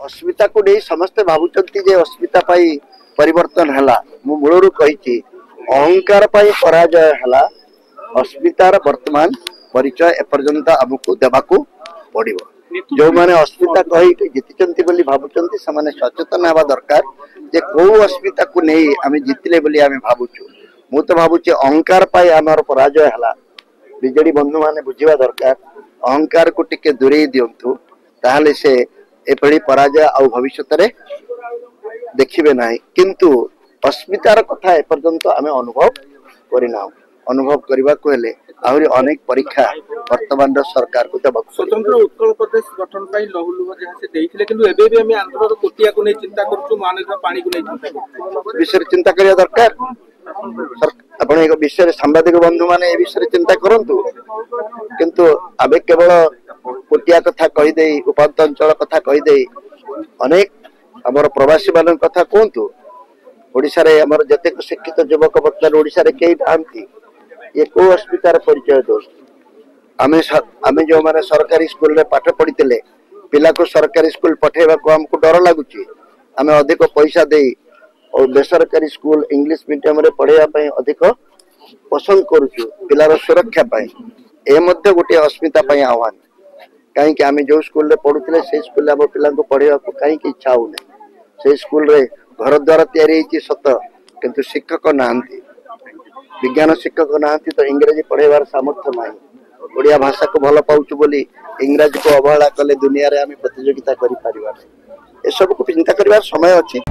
अस्मिता को नहीं समस्ते भावुचंती जे अस्मिता पाई परिवर्तन हला मु मूलरू कही अहंकार पाई पराजय हला अस्मितार वर्तमान परिचय एपर्यंत आमको देवाकू पड़िबो जो माने अस्मिता कही जीतिचंती बोली भावुचंती समाने सचेतन हवा दरकार जे को अस्मिता को नहीं आमे जीतिले बोली आमे भावुचु मु तो भावुचे अहंकार पाई आमर पराजय हला बिजेडी बंधु माने बुझिबा दरकार अहंकार को टिके दूरे दियंतु ताहले से एपड़ी पराजय आ भविष्य रे देखिबे नाही किंतु अस्मितार कथा एपर्यंत आमे अनुभव करिना अनुभव करबा को हेले आहुरी अनेक परीक्षा वर्तमान सरकार को देबा स्वतंत्र उत्कल प्रदेश गठन पाई लहुलुह जहां से देइथिले किंतु एबे भी हम आंध्र कोटिया को नै चिंता करछु मानव पानी को नै चिंता करछु विषय चिंता करिया दरकार आपण एक विषय सांबादिक बंधु माने ए विषय चिंता करंतु किंतु आबे केवल कोटिया कथा कहि देई उपांत अंचल कथा कहि देई अनेक हमर प्रवासी मान कथा कहतु ओडिसा रे हमर जतेक शिक्षित युवक बच्चा ओडिसा रे केई थांती ये को अस्मितार परिचय दो आमे जो माने सरकारी स्कूल रे पाठ पढ़ितले पिला को सरकारी स्कूल पठेबा को हमको डर लागुची आमे अधिक पैसा देई और बेसरकारी स्कूल इंग्लिश मीडियम रे पढ़ेबा पई अधिक पसंद करूछु पिलार सुरक्षा पई ए मध्ये गोटे अस्मिता पई आह्वान काहे कि आमे जो स्कूल रे पढुतले से स्कूल रे हम पिला को पढ़ेबा को काहे कि इच्छा होने से स्कूल रे घर द्वार तैयारी हेची सत किंतु शिक्षक नांती विज्ञान शिक्षक नांती तो इंग्रजी पढ़ेबार सामर्थ्य नाही ओडिया भाषा को भल पाउछु बोली इंग्रजी को अवहेला कले दुनिया रे आमे प्रतियोगिता करि परिबा ए सब को चिंता करिवार समय अछि।